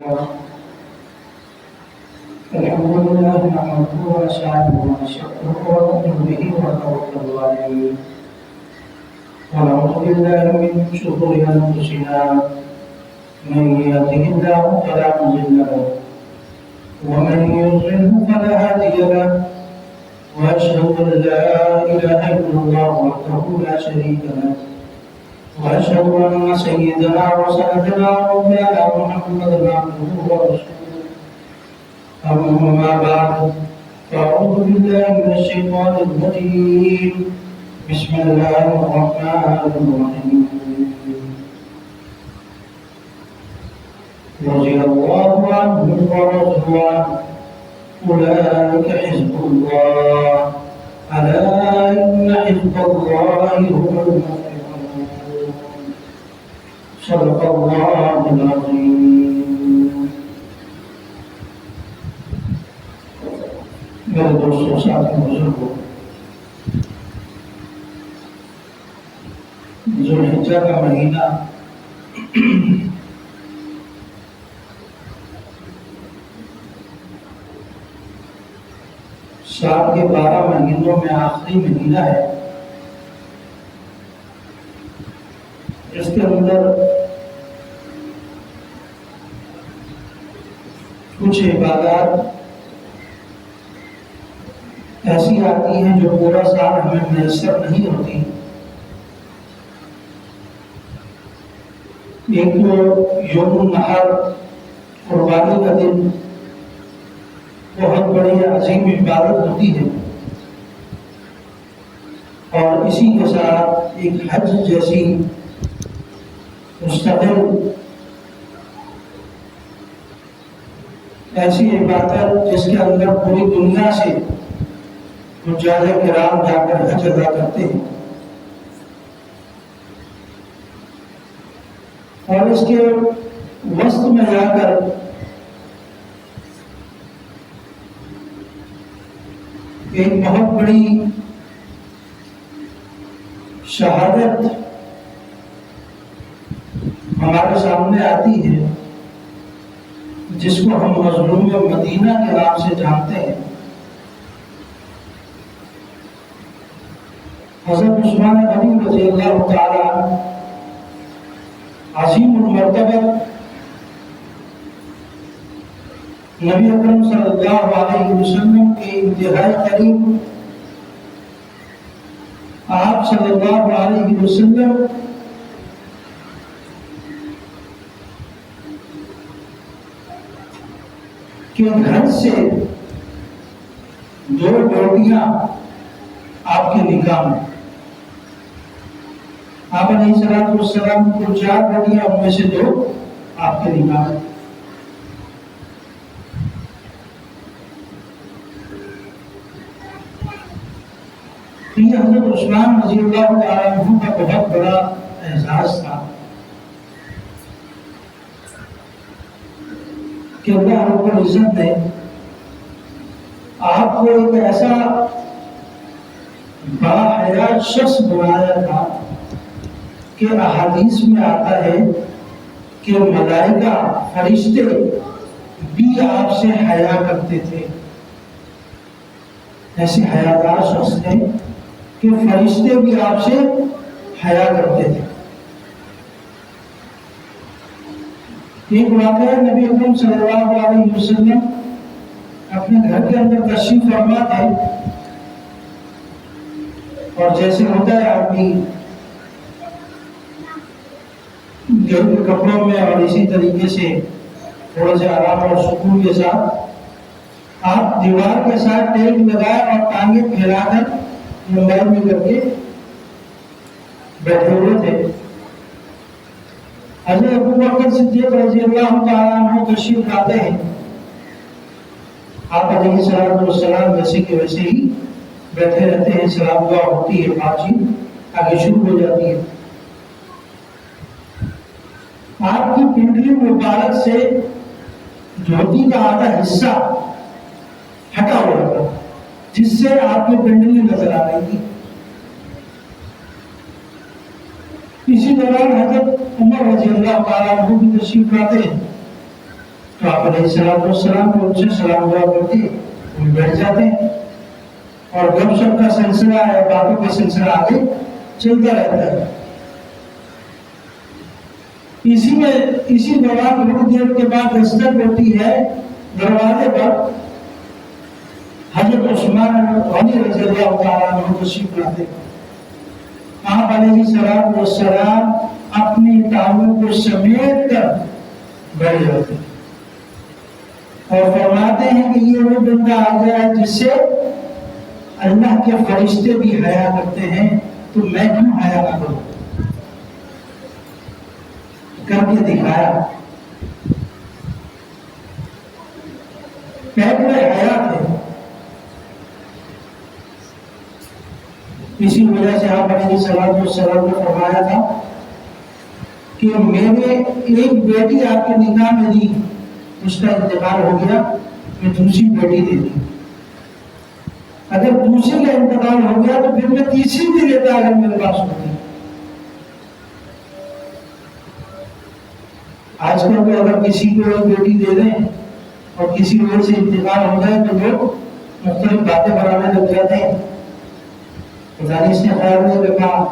الحمد لله نحمده ونستعينه ونستغفره ونؤمن به ونتوكل عليه ونعوذ بالله من شرور انفسنا من يهده الله فلا مضل له ومن يضلله فلا هادي له واشهد ان لا اله الا الله وحده لا شريك له واشهد ان سيدنا وسندنا ومولانا محمدا عبده ورسوله أما بعد فأعوذ بالله من الشيطان الرجيم بسم الله الرحمن الرحيم رضي الله عنهم ورضوا عنه أولئك حزب الله ألا إن حزب الله هم المفلحون صدق الله العظيم. میرے دوستوں ساتھی بزرگوں، ذوالحجہ کا مہینہ سال کے 12 مہینوں میں آخری مہینہ ہے. اس کے اندر کچھ عبادات ایسی آتی ہیں جو پورا سال ہمیں میسر نہیں ہوتی. ایک تو یوم النحر قربانی کا دن بہت بڑی عظیم عبادت ہوتی ہے، اور اسی کے ساتھ ایک حج جیسی مستقل ایسی عبادت جس کے اندر پوری دنیا سے حجاج کرام جا کر حج ادا کرتے ہیں، اور اس کے وسط میں جا کر ایک بہت بڑی شہادت ہمارے سامنے آتی ہے جس کو ہم مظلوم مدینہ کے نام سے جانتے ہیں. حضرت عثمان غنی رضی اللہ تعالی عظیم المرتبہ نبی اکرم صلی اللہ علیہ وسلم کے انتہائی قریب، آپ صلی اللہ علیہ وسلم کے گھر سے 2 بیٹیاں آپ کے نکاح میں. آپ علیہ السلام کو 4 بیٹیاں، ان میں سے 2 آپ کے نکاح میں. یہ حضرت عثمان رضی اللہ تعالیٰ عنہ کا بہت بڑا اعزاز تھا کہ اللہ رب العزت نے آپ کو ایک ایسا باحیات شخص بنایا تھا کہ احادیث میں آتا ہے کہ ملائکہ فرشتے بھی آپ سے حیا کرتے تھے. ایسے حیادار شخص تھے کہ فرشتے بھی آپ سے حیا کرتے تھے. ایک واقعہ نبی اکرم صلی اللہ علیہ وسلم اپنے گھر کے اندر تشریف فرما تھے، اور جیسے ہوتا ہے آدمی گھر کے کپڑوں میں اور اسی طریقے سے تھوڑا سے آرام اور سکون کے ساتھ آپ دیوار کے ساتھ ٹیک لگائے اور ٹانگیں پھیلا کر موبائل میں کر کے بیٹھے ہوئے تھے. حضرت ابوبکر صدیق رضی اللہ تعالیٰ عنہ تشریف لاتے ہیں. آپ علیہ السلام ویسے کے ویسے ہی بیٹھے رہتے ہیں، سلام دعا ہوتی ہے، بات چیت آگے شروع ہو جاتی ہے. آپ کی پنڈلی مبارک سے دھوتی کا آدھا حصہ ہٹا ہوا تھا جس سے آپ کی پنڈلی نظر آ رہی تھی. اسی دوران حضرت عمر رضی اللہ تعالیٰ عنہ بھی تشریف لاتے ہیں. تو آپ علیہ السلام کو ان سے سلام دعا کرتے وہ بیٹھ جاتے ہیں اور گپ شپ کا سلسلہ ہے، باتوں کا سلسلہ آگے چلتا رہتا ہے۔ اسی دوران تھوڑی دیر کے بعد دستک ہوتی ہے دروازے پر، حضرت عثمان غنی رضی اللہ تعالیٰ عنہ تشریف لاتے ہیں۔ آپ علیہ السلام اپنی ٹانگوں کو سمیٹ کر بیٹھ جاتے ہیں اور فرماتے ہیں کہ یہ وہ بندہ آ گیا ہے جس سے اللہ کے فرشتے بھی حیا کرتے ہیں، تو میں کیوں حیا نہ کروں؟ کر کے دکھایا، پہلے حیا تھے۔ اسی وجہ سے آپ علیہ السلام نے فرمایا تھا کہ میرے ایک بیٹی آپ کے نکاح میں دی، اس کا انتقال ہو گیا، میں دوسری بیٹی دے دی۔ اگر دوسری کا انتقال ہو گیا تو پھر میں تیسری بھی دیتا اگر میرے پاس ہوتی۔ آج کل تو اگر کسی کو ایک بیٹی دے دیں اور کسی وجہ سے انتقال ہو جائے تو لوگ مختلف باتیں بنانے لگ جاتے ہیں، خدا نے اس نے خیال نہیں رکھا،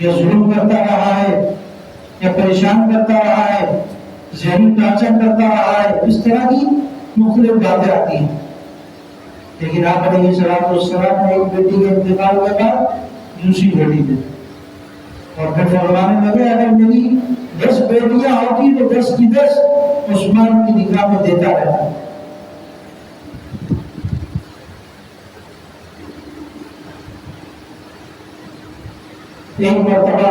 یا ظلم کرتا رہا ہے، یا پریشان کرتا رہا ہے، ذہنی ٹارچر کرتا رہا ہے، اس طرح کی مختلف باتیں آتی ہیں۔ لیکن آپ علیہ السلام نے ایک بیٹی کے انتقال کے بعد دوسری بیٹی دی اور پھر فرمانے لگے اگر میری 10 بیٹیاں ہوتی تو 10 کی 10 عثمان کی نکاح میں دیتا رہتا۔ ایک مرتبہ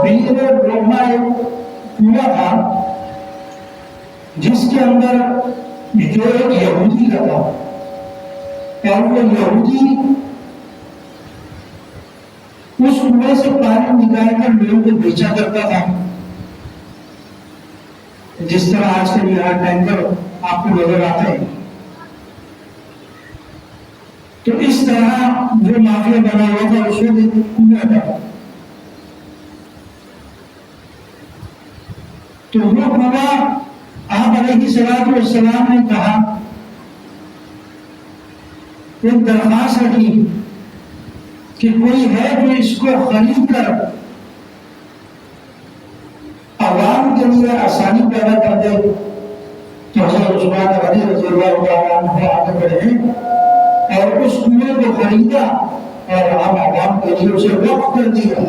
بیر بروما ایک کنواں تھا جس کے اندر جو ایک یہودی کا تھا، اور وہ یہودی اس کنویں سے پانی نکال کر لوگوں کو بیچا کرتا تھا، جس طرح آج کل یہاں ٹینکر آپ کو نظر آتے ہیں۔ تو اس طرح وہ مافیا بنا ہوا تھا اس وقت کنواں کا۔ تو وہ کنواں آپ علیہ السلام نے کہا، ایک درخواست رکھی کہ کوئی ہے جو اس کو خرید کر عوام کے لیے آسانی پیدا کر دے۔ تو حضرت عثمان غنی رضی اللہ تعالیٰ عنہ آگے بڑھے اور اس کنویں کو خریدا اور عوام کے لیے اسے وقف کر دیا۔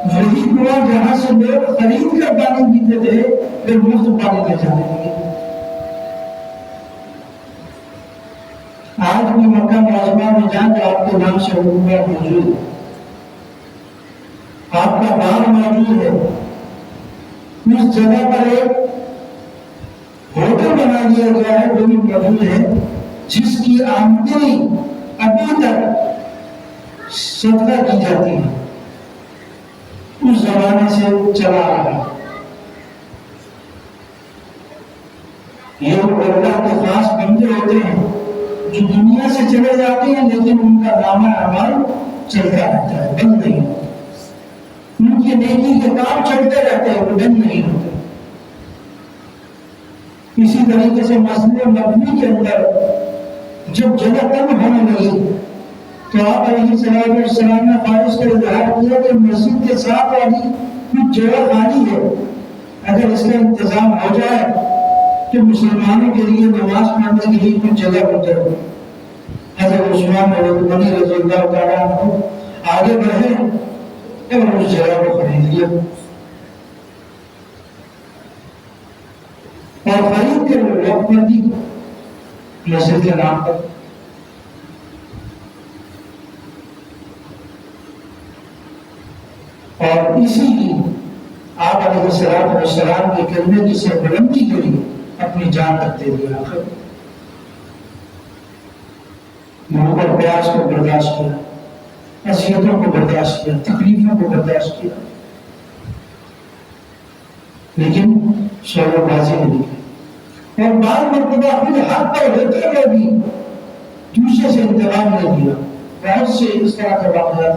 وہی کنواں جہاں سے لوگ خرید کر پانی پیتے تھے پھر مفت پانی لے جانے لگے۔ آج بھی مکہ معظمہ میں جائیں تو آپ کے نام سے حکومت موجود ہے، آپ کا باغ موجود ہے، اس جگہ پر ایک ہوٹل بنا دیا گیا ہے وہ بھی موجود ہے، جس کی آمدنی ابھی تک صدقہ کی جاتی ہے، اس زمانے سے چلا آ رہا ہے۔ یہ اللہ کے خاص بندے ہوتے ہیں جو دنیا سے چلے جاتے ہیں لیکن ان کا نامہ اعمال چلتا رہتا ہے، بند نہیں ہوتا۔ ان کی نیکی کے کام چلتے رہتے ہیں، وہ بند نہیں ہوتے۔ اسی طریقے سے مسجد نبوی کے اندر جب جگہ کم ہونے لگی تو آپ علیہ السلام نے خواہش کا اظہار کیا کہ مسجد کے ساتھ والی کچھ جگہ خالی ہے، اگر اس کا انتظام ہو جائے تو مسلمانوں کے لیے نماز پڑھنے کے لیے کچھ جگہ بن جائے۔ حضرت عثمان غنی رضی اللہ تعالیٰ عنہ آگے بڑھے اور اس جگہ کو خرید لیا اور خرید کے وہ وقف کر دی مسجد کے نام پر۔ اور اسی کی آپ علیہ السلام کے کلمے کی سربلندی کے لیے اپنی جان تک دے دیا، آخر منہ پر پیاس کو برداشت کیا، اذیتوں کو برداشت کیا، تکلیفوں کو برداشت کیا، لیکن شور بازی نہیں کی، اور بعض مرتبہ خود حق پر ہوتے ہوئے بھی دوسرے سے انتقام نہیں دیا۔ بہت سے اس طرح کے واقعات